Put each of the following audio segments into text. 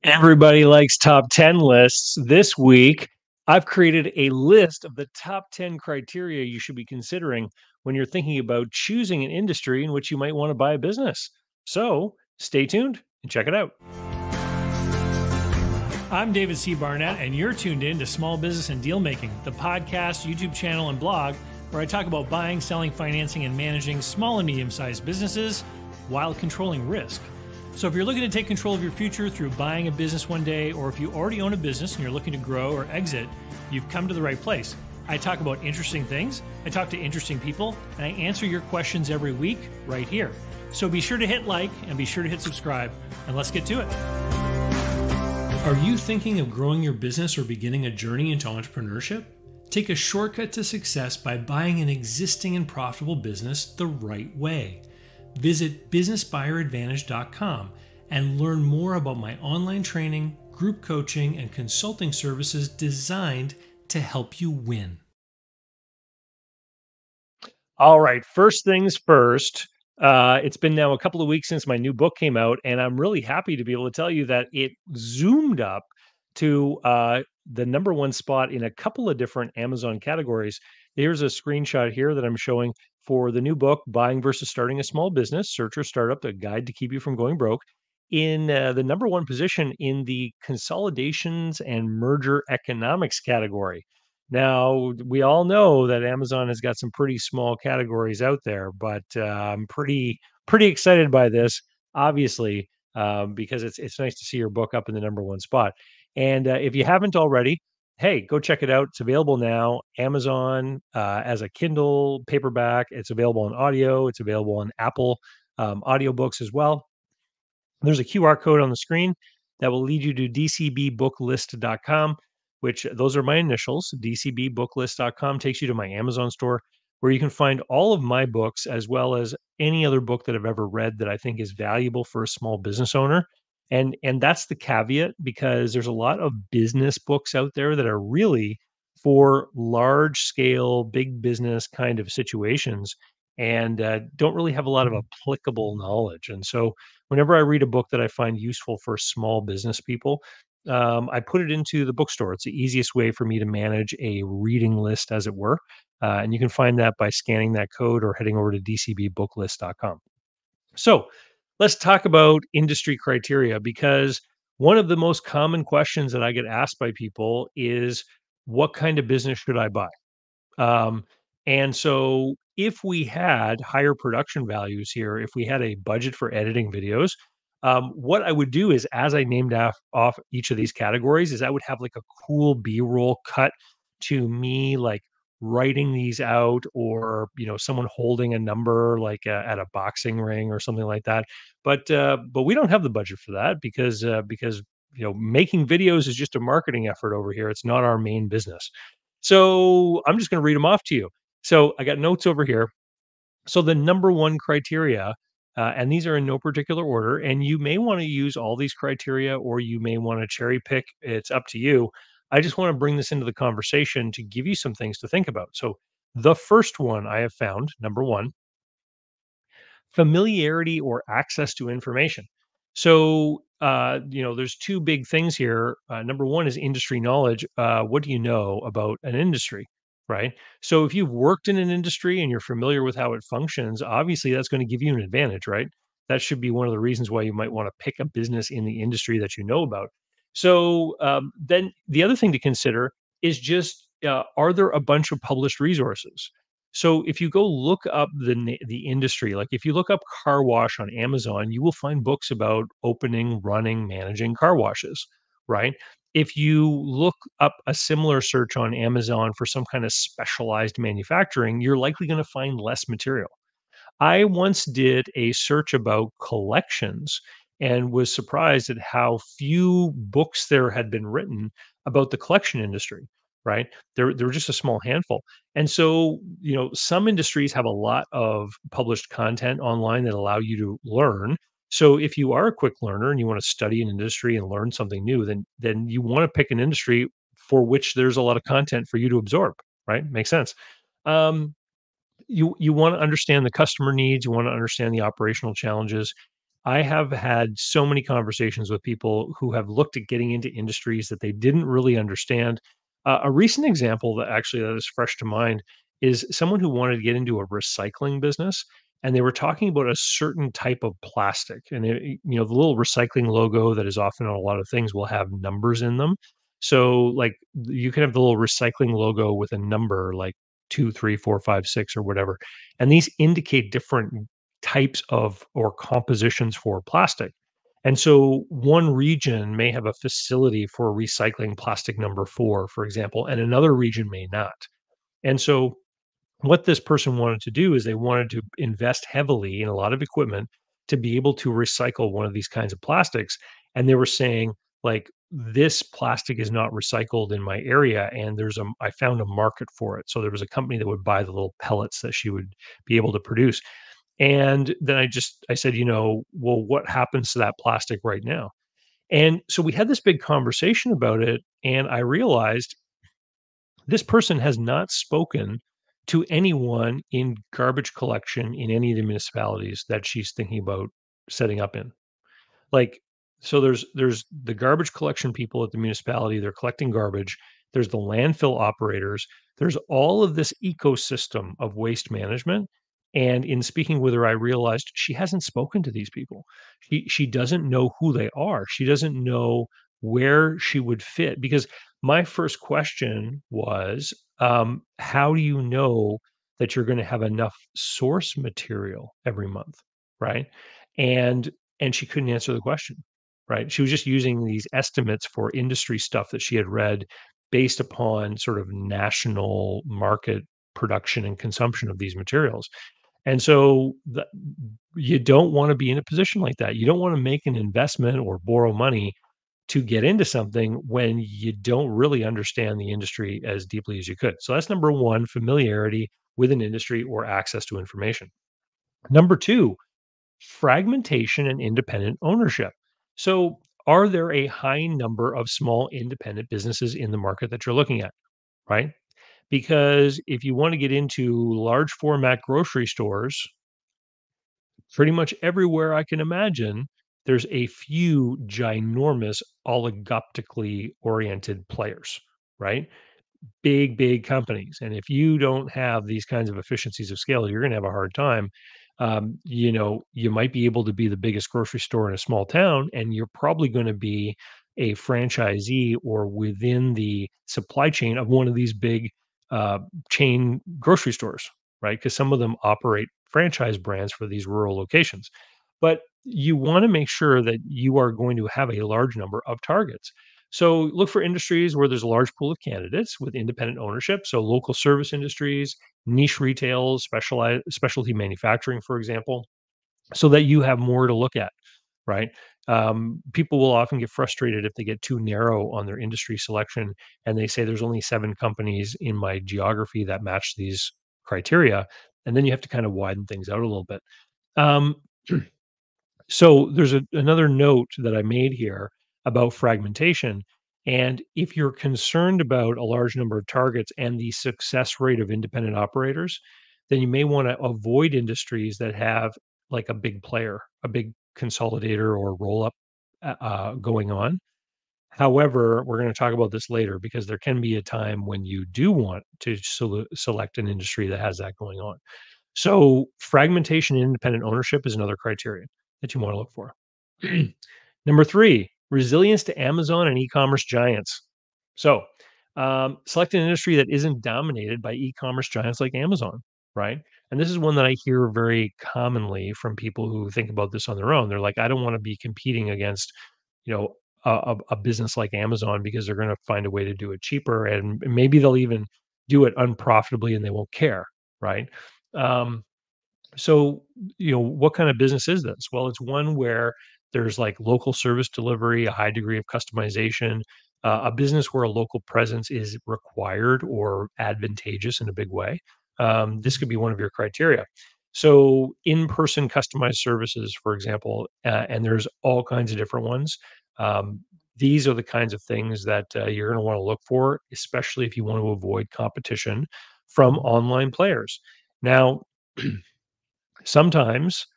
Everybody likes top 10 lists. This week, I've created a list of the top 10 criteria you should be considering when you're thinking about choosing an industry in which you might want to buy a business. So stay tuned and check it out. I'm David C. Barnett, and you're tuned in to Small Business and Deal Making, the podcast, YouTube channel, and blog where I talk about buying, selling, financing, and managing small and medium-sized businesses while controlling risk. So if you're looking to take control of your future through buying a business one day, or if you already own a business and you're looking to grow or exit, you've come to the right place. I talk about interesting things, I talk to interesting people, and I answer your questions every week right here. So be sure to hit like and be sure to hit subscribe, and let's get to it. Are you thinking of growing your business or beginning a journey into entrepreneurship? Take a shortcut to success by buying an existing and profitable business the right way. Visit businessbuyeradvantage.com and learn more about my online training, group coaching, and consulting services designed to help you win. All right, first things first. It's been now a couple of weeks since my new book came out, and I'm really happy to be able to tell you that it zoomed up to the number one spot in a couple of different Amazon categories. Here's a screenshot here that I'm showing for the new book, Buying versus Starting a Small Business, Search or Startup, a guide to keep you from going broke, in the number one position in the consolidations and merger economics category. Now, we all know that Amazon has got some pretty small categories out there, but I'm pretty excited by this, obviously, because it's nice to see your book up in the number one spot. And if you haven't already, hey, go check it out. It's available now, Amazon as a Kindle paperback. It's available on audio. It's available on Apple audiobooks as well. There's a QR code on the screen that will lead you to dcbbooklist.com, which those are my initials. dcbbooklist.com takes you to my Amazon store where you can find all of my books as well as any other book that I've ever read that I think is valuable for a small business owner. And that's the caveat, because there's a lot of business books out there that are really for large scale, big business kind of situations, and don't really have a lot of applicable knowledge. And so whenever I read a book that I find useful for small business people, I put it into the bookstore. It's the easiest way for me to manage a reading list, as it were. And you can find that by scanning that code or heading over to dcbbooklist.com. So let's talk about industry criteria, because one of the most common questions that I get asked by people is, what kind of business should I buy? Um, and so if we had higher production values here, if we had a budget for editing videos, what I would do is, as I named off each of these categories, is I would have like a cool B-roll cut to me, like writing these out, or someone holding a number like at a boxing ring or something like that. But we don't have the budget for that, because making videos is just a marketing effort over here. It's not our main business. So I'm just going to read them off to you. So I got notes over here. So the number one criteria, and these are in no particular order, and you may want to use all these criteria or you may want to cherry pick. It's up to you. I just want to bring this into the conversation to give you some things to think about. So the first one I have found, number one, familiarity or access to information. So, there's two big things here. Number one is industry knowledge. What do you know about an industry, right? So, if you've worked in an industry and you're familiar with how it functions, obviously that's going to give you an advantage, right? That should be one of the reasons why you might want to pick a business in the industry that you know about. So, then the other thing to consider is just, are there a bunch of published resources? So if you go look up the industry, like if you look up car wash on Amazon, you will find books about opening, running, managing car washes, right? If you look up a similar search on Amazon for some kind of specialized manufacturing, you're likely going to find less material. I once did a search about collections and was surprised at how few books there had been written about the collection industry, right? There were just a small handful. And so, some industries have a lot of published content online that allow you to learn. So if you are a quick learner and you want to study an industry and learn something new, then you want to pick an industry for which there's a lot of content for you to absorb, right? Makes sense. You want to understand the customer needs, you want to understand the operational challenges. I have had so many conversations with people who have looked at getting into industries that they didn't really understand. A recent example that is fresh to mind is someone who wanted to get into a recycling business, and they were talking about a certain type of plastic. And the little recycling logo that is often on a lot of things will have numbers in them. So, like, you can have the little recycling logo with a number like 2, 3, 4, 5, 6, or whatever, and these indicate different types of or compositions for plastic. And so one region may have a facility for recycling plastic number 4, for example, and another region may not. And so what this person wanted to do is they wanted to invest heavily in a lot of equipment to be able to recycle one of these kinds of plastics. And they were saying, like, this plastic is not recycled in my area, and I found a market for it. So there was a company that would buy the little pellets that she would be able to produce. And then I said, well, what happens to that plastic right now? And so we had this big conversation about it, and I realized this person has not spoken to anyone in garbage collection in any of the municipalities that she's thinking about setting up in. Like, so there's the garbage collection people at the municipality, they're collecting garbage. There's the landfill operators. There's all of this ecosystem of waste management. And in speaking with her, I realized she hasn't spoken to these people. She doesn't know who they are. She doesn't know where she would fit. Because my first question was, how do you know that you're going to have enough source material every month? Right. And and she couldn't answer the question, right? She was just using these estimates for industry stuff that she had read based upon sort of national market production and consumption of these materials. And so you don't want to be in a position like that. You don't want to make an investment or borrow money to get into something when you don't really understand the industry as deeply as you could. So that's number one: familiarity with an industry or access to information. Number two, fragmentation and independent ownership. So, are there a high number of small independent businesses in the market that you're looking at, right? Because if you want to get into large format grocery stores, pretty much everywhere I can imagine, there's a few ginormous oligoptically oriented players, right? Big companies. And if you don't have these kinds of efficiencies of scale, you're going to have a hard time. You might be able to be the biggest grocery store in a small town, and you're probably going to be a franchisee or within the supply chain of one of these big uh, chain grocery stores, right? Because some of them operate franchise brands for these rural locations. But you want to make sure that you are going to have a large number of targets. So look for industries where there's a large pool of candidates with independent ownership. So local service industries, niche retail, specialty manufacturing, for example, so that you have more to look at, right? People will often get frustrated if they get too narrow on their industry selection and they say there's only 7 companies in my geography that match these criteria. And then you have to kind of widen things out a little bit. Um, so there's another note that I made here about fragmentation. And if you're concerned about a large number of targets and the success rate of independent operators, then you may want to avoid industries that have like a big player, a big consolidator or roll up going on. However, we're going to talk about this later because there can be a time when you do want to select an industry that has that going on. So fragmentation and independent ownership is another criterion that you want to look for. Number three, resilience to Amazon and e-commerce giants. So select an industry that isn't dominated by e-commerce giants like Amazon, right? And this is one that I hear very commonly from people who think about this on their own. They're like, I don't want to be competing against, you know, a business like Amazon because they're going to find a way to do it cheaper, and maybe they'll even do it unprofitably and they won't care, right? Um, so, what kind of business is this? Well, it's one where there's like local service delivery, a high degree of customization, a business where a local presence is required or advantageous in a big way. This could be one of your criteria. So, in person customized services, for example, and there's all kinds of different ones. Um, these are the kinds of things that you're going to want to look for, especially if you want to avoid competition from online players. Now, sometimes,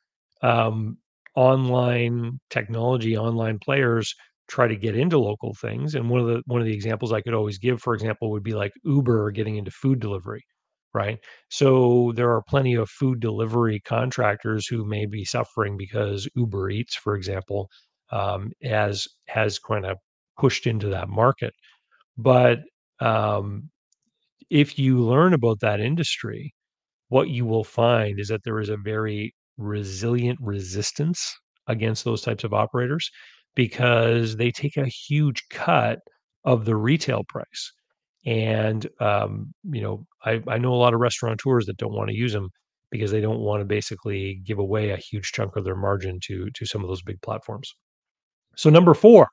um, online technology, online players try to get into local things. And one of the examples I could always give, for example, would be like Uber getting into food delivery, right? So there are plenty of food delivery contractors who may be suffering because Uber Eats, for example, has kind of pushed into that market. But um, if you learn about that industry, what you will find is that there is a very resilient resistance against those types of operators because they take a huge cut of the retail price. And I know a lot of restaurateurs that don't want to use them because they don't want to basically give away a huge chunk of their margin to some of those big platforms. So number four,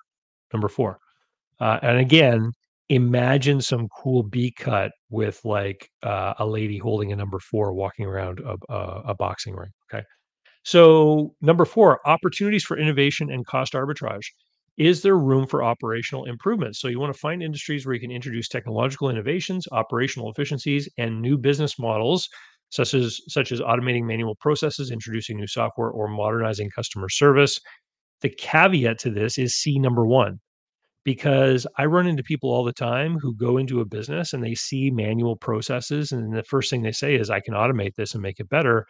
and again, imagine some cool B cut with like a lady holding a number four walking around a boxing ring. Okay. So, number four, opportunities for innovation and cost arbitrage. Is there room for operational improvements? So, you want to find industries where you can introduce technological innovations, operational efficiencies, and new business models, such as automating manual processes, introducing new software, or modernizing customer service. The caveat to this is C number one, because I run into people all the time who go into a business and they see manual processes, and the first thing they say is, "I can automate this and make it better."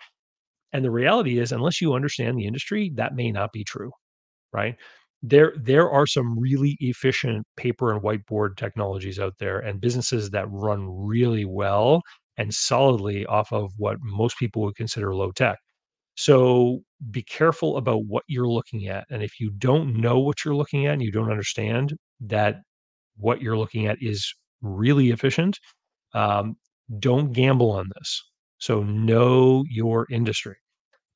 And the reality is, unless you understand the industry, that may not be true, right? There are some really efficient paper and whiteboard technologies out there and businesses that run really well and solidly off of what most people would consider low tech. So be careful about what you're looking at. And if you don't know what you're looking at and you don't understand that what you're looking at is really efficient, um, don't gamble on this. So know your industry.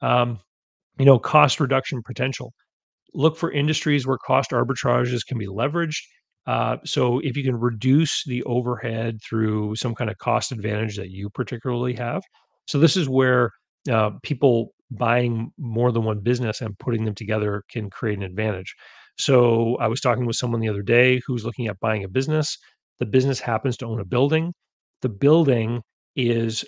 Um, Cost reduction potential. Look for industries where cost arbitrages can be leveraged. So if you can reduce the overhead through some kind of cost advantage that you particularly have. So this is where people buying more than one business and putting them together can create an advantage. So I was talking with someone the other day who's looking at buying a business. The business happens to own a building. The building is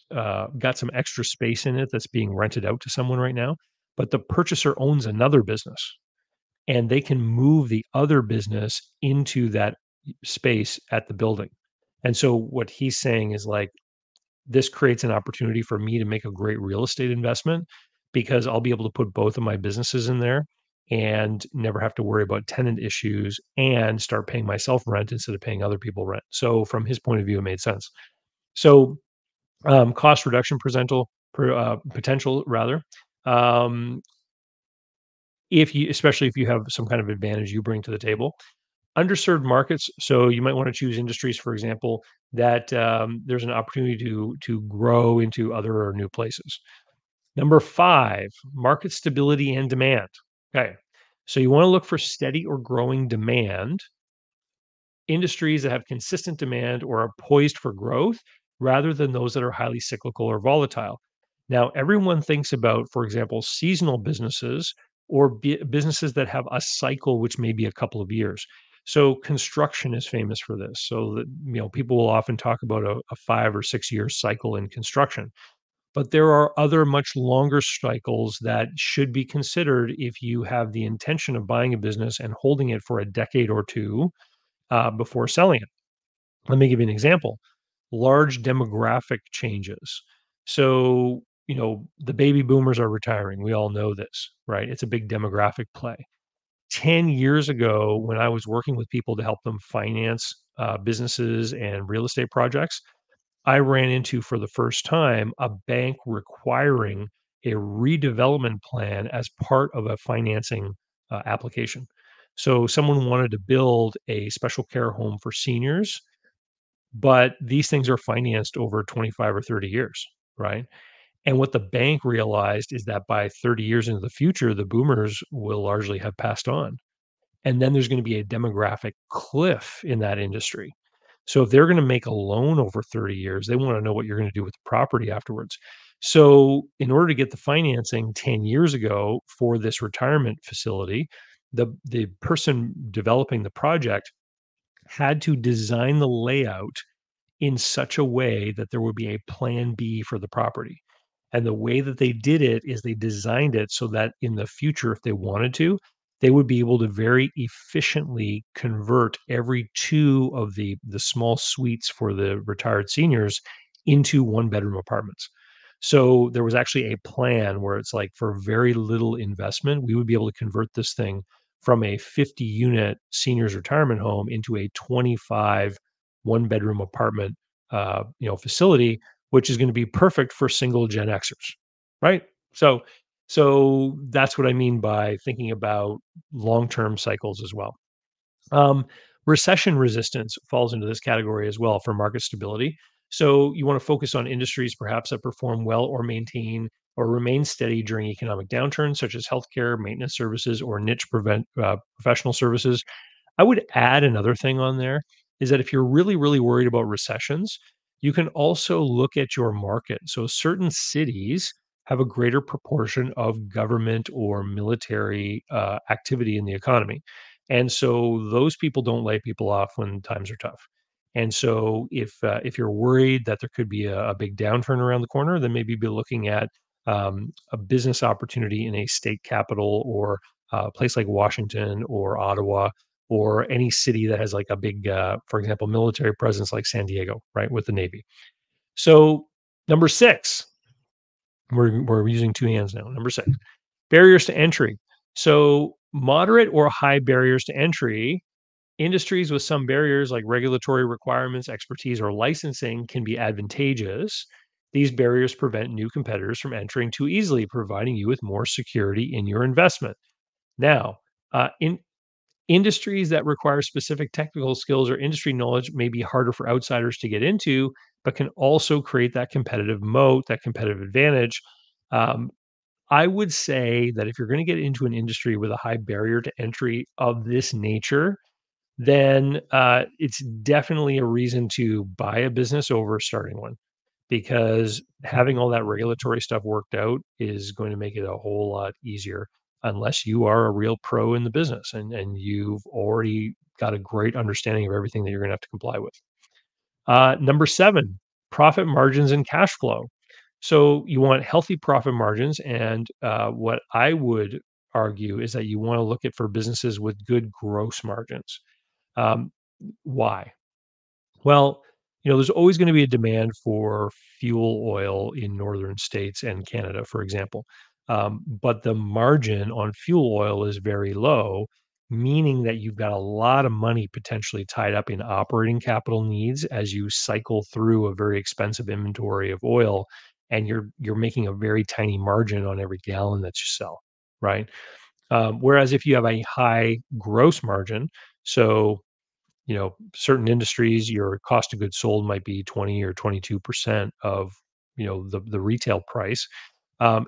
got some extra space in it that's being rented out to someone right now, but the purchaser owns another business and they can move the other business into that space at the building. And so what he's saying is like, this creates an opportunity for me to make a great real estate investment because I'll be able to put both of my businesses in there and never have to worry about tenant issues and start paying myself rent instead of paying other people rent. So from his point of view, it made sense. So cost reduction potential rather. Um, if you especially if you have some kind of advantage you bring to the table. Underserved markets, so you might want to choose industries, for example, that there's an opportunity to grow into other or new places. Number 5, market stability and demand. Okay, so you want to look for steady or growing demand, industries that have consistent demand or are poised for growth rather than those that are highly cyclical or volatile. Now, everyone thinks about, for example, seasonal businesses or businesses that have a cycle which may be a couple of years. So construction is famous for this. So that people will often talk about a 5 or 6 year cycle in construction, but there are other much longer cycles that should be considered if you have the intention of buying a business and holding it for a decade or two before selling it. Let me give you an example. Large demographic changes. So, the baby boomers are retiring. We all know this, right? It's a big demographic play. 10 years ago, when I was working with people to help them finance businesses and real estate projects, I ran into for the first time a bank requiring a redevelopment plan as part of a financing application. So, someone wanted to build a special care home for seniors, but these things are financed over 25 or 30 years, right? And what the bank realized is that by 30 years into the future, the boomers will largely have passed on. And then there's going to be a demographic cliff in that industry. So if they're going to make a loan over 30 years, they want to know what you're going to do with the property afterwards. So in order to get the financing 10 years ago for this retirement facility, the person developing the project had to design the layout in such a way that there would be a plan B for the property. And the way that they did it is they designed it so that in the future, if they wanted to, they would be able to very efficiently convert every two of the small suites for the retired seniors into one-bedroom apartments. So there was actually a plan where it's like for very little investment, we would be able to convert this thing from a 50 unit seniors retirement home into a 25 one-bedroom apartment facility, which is going to be perfect for single Gen Xers, right? So so that's what I mean by thinking about long-term cycles as well. Um, Recession resistance falls into this category as well for market stability. So you want to focus on industries perhaps that perform well or maintain or remain steady during economic downturns, such as healthcare, maintenance services, or professional services. I would add another thing on there is that if you're really, really worried about recessions, you can also look at your market. So certain cities have a greater proportion of government or military activity in the economy. And so those people don't lay people off when times are tough. And so if you're worried that there could be a big downturn around the corner, then maybe be looking at a business opportunity in a state capital or a place like Washington or Ottawa or any city that has like a big, for example, military presence like San Diego, right, with the Navy. So number six, we're using two hands now. Number six, barriers to entry. So moderate or high barriers to entry. Industries with some barriers like regulatory requirements, expertise, or licensing can be advantageous. These barriers prevent new competitors from entering too easily, providing you with more security in your investment. Now, in industries that require specific technical skills or industry knowledge may be harder for outsiders to get into, but can also create that competitive moat, that competitive advantage. Um, I would say that if you're going to get into an industry with a high barrier to entry of this nature, then it's definitely a reason to buy a business over starting one because having all that regulatory stuff worked out is going to make it a whole lot easier unless you are a real pro in the business and you've already got a great understanding of everything that you're going to have to comply with. Number seven, profit margins and cash flow. So you want healthy profit margins. And what I would argue is that you want to look at for businesses with good gross margins. Um, why? Well, there's always going to be a demand for fuel oil in northern states and Canada, for example. But the margin on fuel oil is very low, meaning that you've got a lot of money potentially tied up in operating capital needs as you cycle through a very expensive inventory of oil, and you're making a very tiny margin on every gallon that you sell, right? Whereas if you have a high gross margin, so certain industries, your cost of goods sold might be 20 or 22% of, the retail price.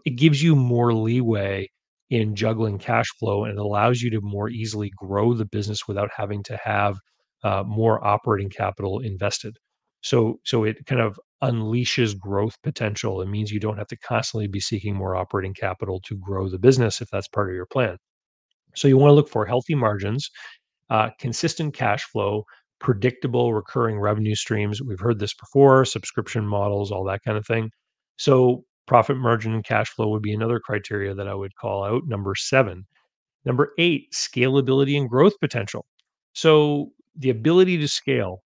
It gives you more leeway in juggling cash flow and it allows you to more easily grow the business without having to have more operating capital invested. So it kind of unleashes growth potential. It means you don't have to constantly be seeking more operating capital to grow the business if that's part of your plan. So you want to look for healthy margins, consistent cash flow, predictable recurring revenue streams. We've heard this before, subscription models, all that kind of thing. So, profit margin and cash flow would be another criteria that I would call out. Number seven. Number eight, scalability and growth potential. So, the ability to scale.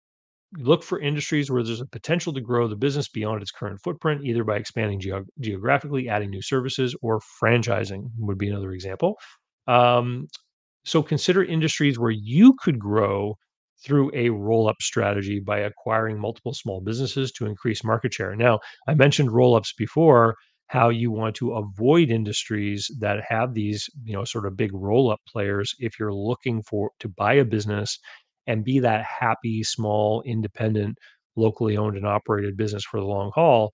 Look for industries where there's a potential to grow the business beyond its current footprint, either by expanding geographically, adding new services, or franchising would be another example. Um, so consider industries where you could grow through a roll up strategy by acquiring multiple small businesses to increase market share. Now, I mentioned roll ups before, how you want to avoid industries that have these, sort of big roll up players if you're looking for to buy a business and be that happy, small, independent, locally owned and operated business for the long haul.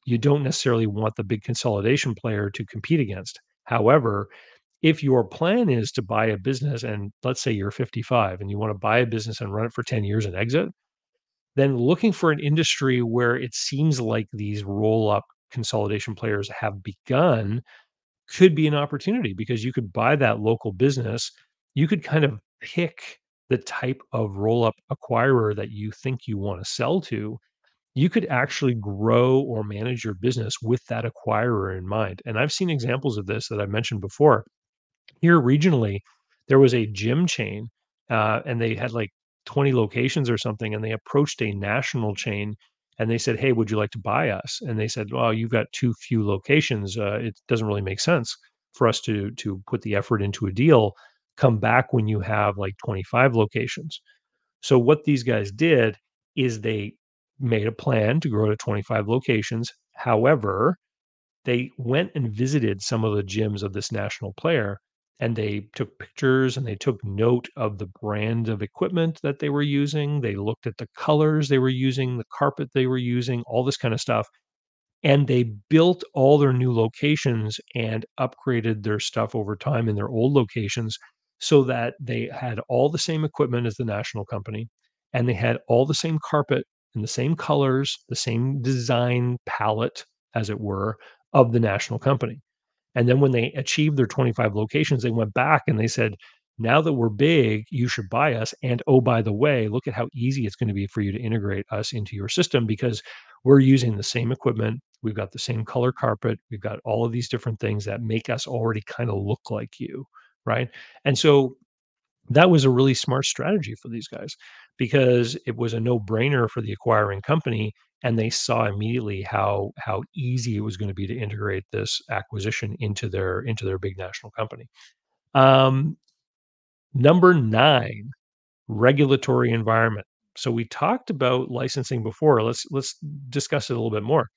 You don't necessarily want the big consolidation player to compete against. However, if your plan is to buy a business and let's say you're 55 and you want to buy a business and run it for 10 years and exit, then looking for an industry where it seems like these roll up consolidation players have begun could be an opportunity because you could buy that local business. You could kind of pick the type of roll up acquirer that you think you want to sell to. you could actually grow or manage your business with that acquirer in mind. And I've seen examples of this that I mentioned before. Here regionally, there was a gym chain, and they had like 20 locations or something, and they approached a national chain and they said, "Hey, would you like to buy us?" And they said, "Well, you've got too few locations. It doesn't really make sense for us to put the effort into a deal. Come back when you have like 25 locations." So what these guys did is they made a plan to grow to 25 locations. However, they went and visited some of the gyms of this national player, and they took pictures and they took note of the brand of equipment that they were using. They looked at the colors they were using, the carpet they were using, all this kind of stuff. And they built all their new locations and upgraded their stuff over time in their old locations so that they had all the same equipment as the national company, and they had all the same carpet and the same colors, the same design palette, as it were, of the national company. And then when they achieved their 25 locations, they went back and they said, now that we're big, you should buy us. And oh, by the way, look at how easy it's going to be for you to integrate us into your system because we're using the same equipment. We've got the same color carpet. We've got all of these different things that make us already kind of look like you. Right. And so that was a really smart strategy for these guys because it was a no-brainer for the acquiring company, and they saw immediately how easy it was going to be to integrate this acquisition into their big national company. Um, Number 9, regulatory environment. So we talked about licensing before. Let's discuss it a little bit more.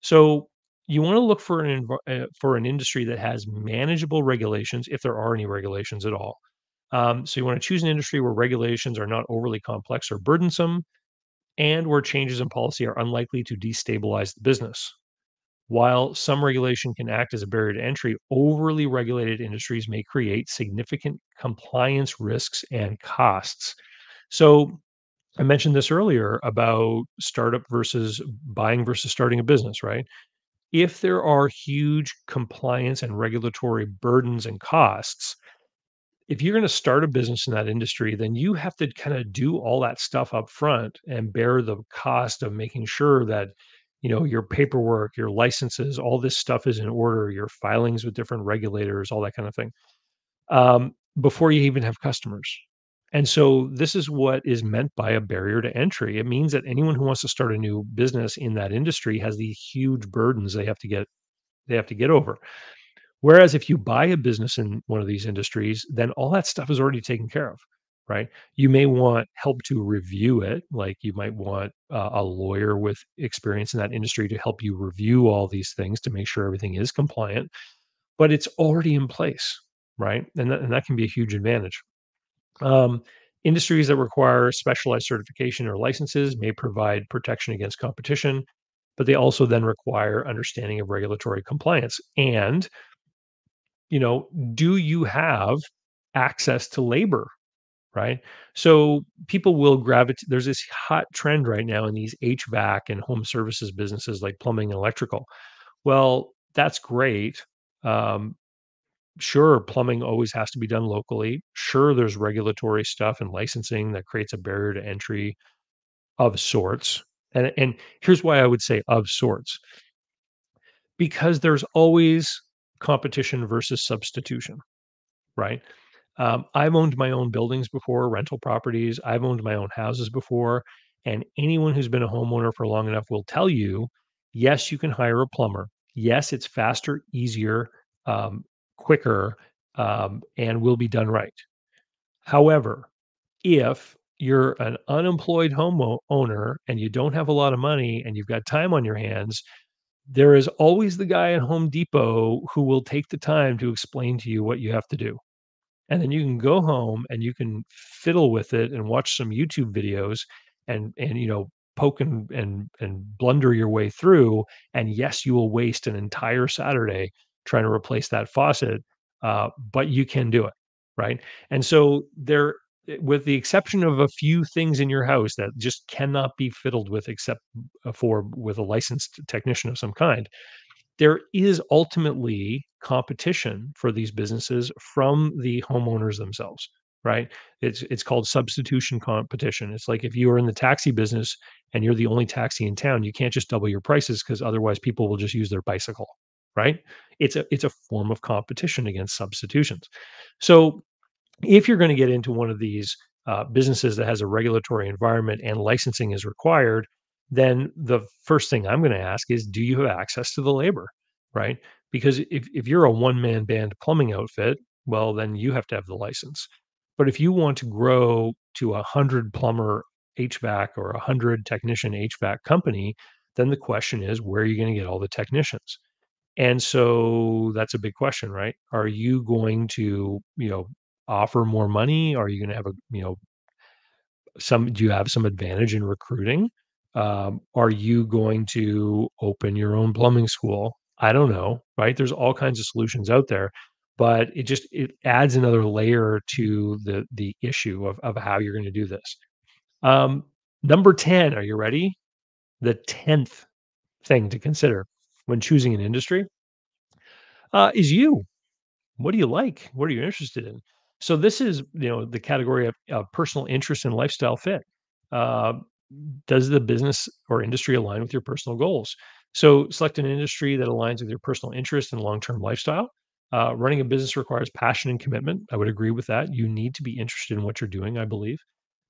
So you want to look for for an industry that has manageable regulations, if there are any regulations at all. So you want to choose an industry where regulations are not overly complex or burdensome, and where changes in policy are unlikely to destabilize the business. While some regulation can act as a barrier to entry, overly regulated industries may create significant compliance risks and costs. So I mentioned this earlier about startup versus buying versus starting a business, right? If there are huge compliance and regulatory burdens and costs, if you're going to start a business in that industry, then you have to kind of do all that stuff up front and bear the cost of making sure that, your paperwork, your licenses, all this stuff is in order, your filings with different regulators, all that kind of thing, before you even have customers. And so this is what is meant by a barrier to entry. It means that anyone who wants to start a new business in that industry has these huge burdens they have to get over. Whereas if you buy a business in one of these industries, then all that stuff is already taken care of, right? You may want help to review it, like you might want a lawyer with experience in that industry to help you review all these things to make sure everything is compliant, but it's already in place, right? And that can be a huge advantage. Um, Industries that require specialized certification or licenses may provide protection against competition, but they also then require understanding of regulatory compliance and, do you have access to labor, right? So people will gravitate. There's this hot trend right now in these HVAC and home services businesses like plumbing and electrical. Well, that's great. Um, sure, plumbing always has to be done locally. Sure, there's regulatory stuff and licensing that creates a barrier to entry of sorts. And here's why I would say of sorts, because there's always competition versus substitution, right? I've owned my own buildings before, rental properties. I've owned my own houses before. And anyone who's been a homeowner for long enough will tell you, yes, you can hire a plumber. Yes, it's faster, easier, um, quicker, and will be done right. However, if you're an unemployed homeowner and you don't have a lot of money and you've got time on your hands, there is always the guy at Home Depot who will take the time to explain to you what you have to do. And then you can go home and you can fiddle with it and watch some YouTube videos and poke and blunder your way through. And yes, you will waste an entire Saturday trying to replace that faucet, but you can do it, right? And so with the exception of a few things in your house that just cannot be fiddled with except for with a licensed technician of some kind, there is ultimately competition for these businesses from the homeowners themselves. right? It's called substitution competition. It's like if you are in the taxi business and you're the only taxi in town, you can't just double your prices because otherwise people will just use their bicycle, right? It's a form of competition against substitutions. So if you're going to get into one of these businesses that has a regulatory environment and licensing is required, then the first thing I'm going to ask is, do you have access to the labor? Right? Because if you're a one man band plumbing outfit, well, then you have to have the license. But if you want to grow to 100 plumber HVAC or 100 technician HVAC company, then the question is, where are you going to get all the technicians? And so that's a big question, right? Are you going to, offer more money? Are you going to have do you have some advantage in recruiting? Are you going to open your own plumbing school? I don't know, right? There's all kinds of solutions out there, but it adds another layer to the issue of how you're going to do this. Um, Number 10, are you ready? The 10th thing to consider when choosing an industry is you. What do you like? What are you interested in? So this is, the category of personal interest and lifestyle fit. Uh, does the business or industry align with your personal goals? So select an industry that aligns with your personal interest and long-term lifestyle. Running a business requires passion and commitment. I would agree with that. You need to be interested in what you're doing, I believe.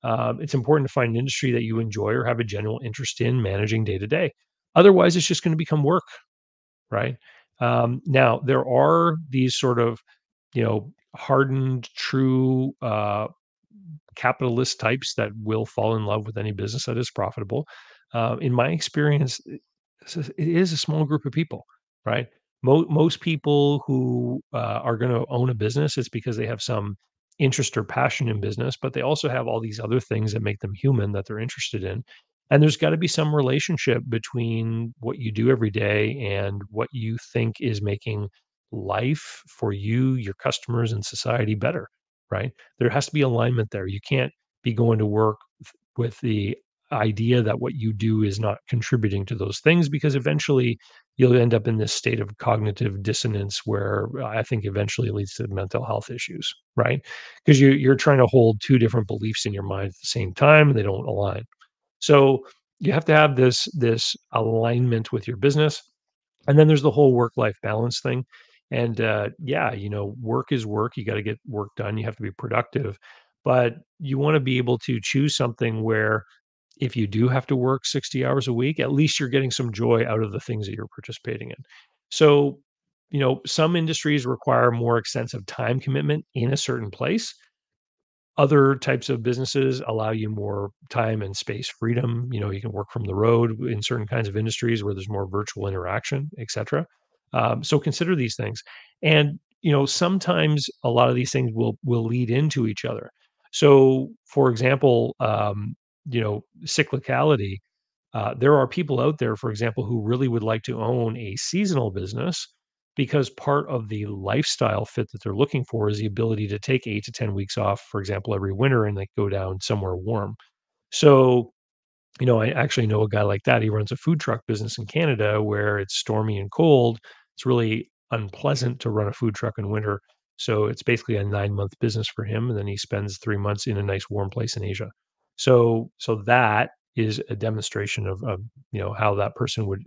It's important to find an industry that you enjoy or have a genuine interest in managing day to day. Otherwise, it's just going to become work, right? Now, there are these sort of hardened, true capitalist types that will fall in love with any business that is profitable. In my experience, it is a small group of people, right? Most people who are going to own a business, it's because they have some interest or passion in business, but they also have all these other things that make them human that they're interested in. And there's got to be some relationship between what you do every day and what you think is making life for you, your customers, and society better, right? There has to be alignment there. You can't be going to work with the idea that what you do is not contributing to those things because eventually you'll end up in this state of cognitive dissonance where I think eventually it leads to mental health issues, right? Because you're trying to hold two different beliefs in your mind at the same time and they don't align. So you have to have this alignment with your business. And then there's the whole work life balance thing. And yeah, work is work. You got to get work done. You have to be productive. But you want to be able to choose something where if you do have to work 60 hours a week, at least you're getting some joy out of the things that you're participating in. So, some industries require more extensive time commitment in a certain place. Other types of businesses allow you more time and space freedom. You can work from the road in certain kinds of industries where there's more virtual interaction, et cetera. So consider these things. And, sometimes a lot of these things will lead into each other. So, for example, cyclicality. There are people out there, for example, who really would like to own a seasonal business because part of the lifestyle fit that they're looking for is the ability to take 8 to 10 weeks off, for example, every winter and like go down somewhere warm. So, I actually know a guy like that. He runs a food truck business in Canada where it's stormy and cold. It's really unpleasant to run a food truck in winter. So it's basically a 9-month business for him. And then he spends 3 months in a nice warm place in Asia. So that is a demonstration of how that person would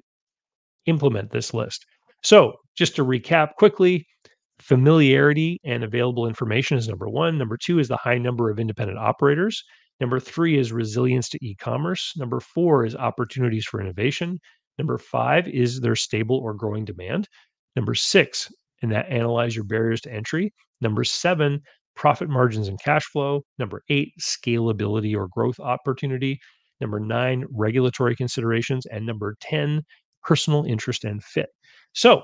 implement this list. So just to recap quickly, familiarity and available information is number one. Number two is the high number of independent operators. Number three is resilience to e commerce. Number four is opportunities for innovation. Number five is their stable or growing demand. Number six, and that analyze your barriers to entry. Number seven, profit margins and cash flow. Number eight, scalability or growth opportunity. Number nine, regulatory considerations. And number 10, personal interest and fit. So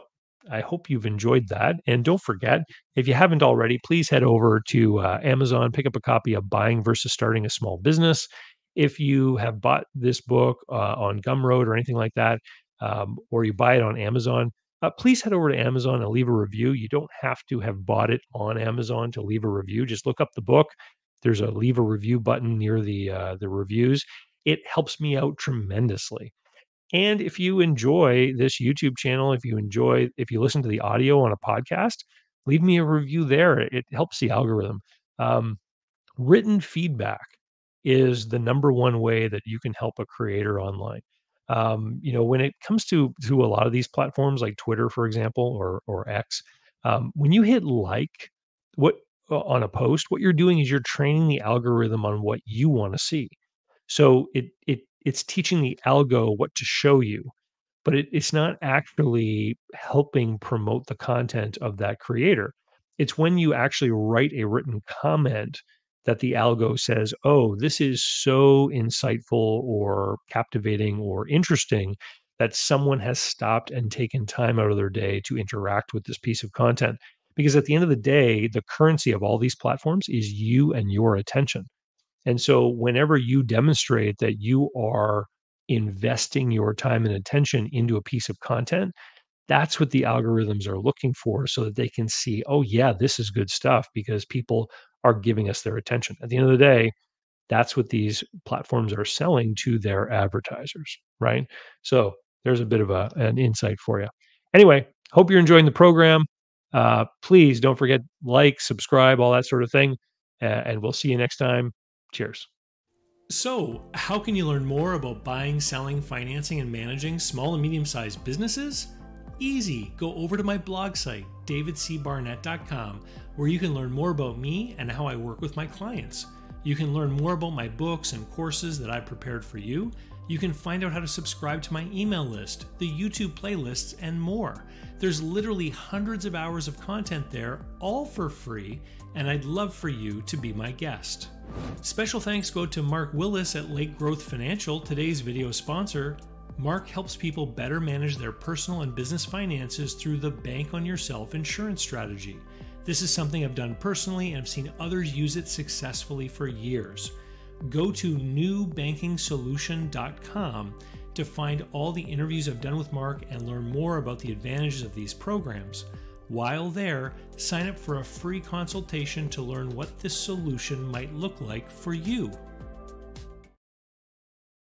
I hope you've enjoyed that. And don't forget, if you haven't already, please head over to Amazon, pick up a copy of Buying versus Starting a Small Business. If you have bought this book on Gumroad or anything like that, or you buy it on Amazon, please head over to Amazon and leave a review. You don't have to have bought it on Amazon to leave a review. Just look up the book. There's a leave a review button near the reviews. It helps me out tremendously. And if you enjoy this YouTube channel, if you listen to the audio on a podcast, leave me a review there. It helps the algorithm. Um, Written feedback is the number one way that you can help a creator online. When it comes to a lot of these platforms like Twitter, for example, or X, when you hit like what on a post, what you're doing is you're training the algorithm on what you want to see. So it's teaching the algo what to show you, but it's not actually helping promote the content of that creator. It's when you actually write a written comment that the algo says, "Oh, this is so insightful or captivating or interesting that someone has stopped and taken time out of their day to interact with this piece of content." Because at the end of the day, the currency of all these platforms is you and your attention. And so whenever you demonstrate that you are investing your time and attention into a piece of content, that's what the algorithms are looking for so that they can see, oh, yeah, this is good stuff because people are giving us their attention. At the end of the day, that's what these platforms are selling to their advertisers, right? So there's a bit of an insight for you. Anyway, hope you're enjoying the program. Please don't forget like, subscribe, all that sort of thing, and we'll see you next time. Cheers. So, how can you learn more about buying, selling, financing, and managing small and medium-sized businesses? Easy. Go over to my blog site, davidcbarnett.com, where you can learn more about me and how I work with my clients. You can learn more about my books and courses that I prepared for you. You can find out how to subscribe to my email list, the YouTube playlists, and more. There's literally hundreds of hours of content there, all for free, and I'd love for you to be my guest. Special thanks go to Mark Willis at Lake Growth Financial, today's video sponsor. Mark helps people better manage their personal and business finances through the Bank on Yourself insurance strategy. This is something I've done personally and I've seen others use it successfully for years. Go to newbankingsolution.com to find all the interviews I've done with Mark and learn more about the advantages of these programs. While there, sign up for a free consultation to learn what this solution might look like for you.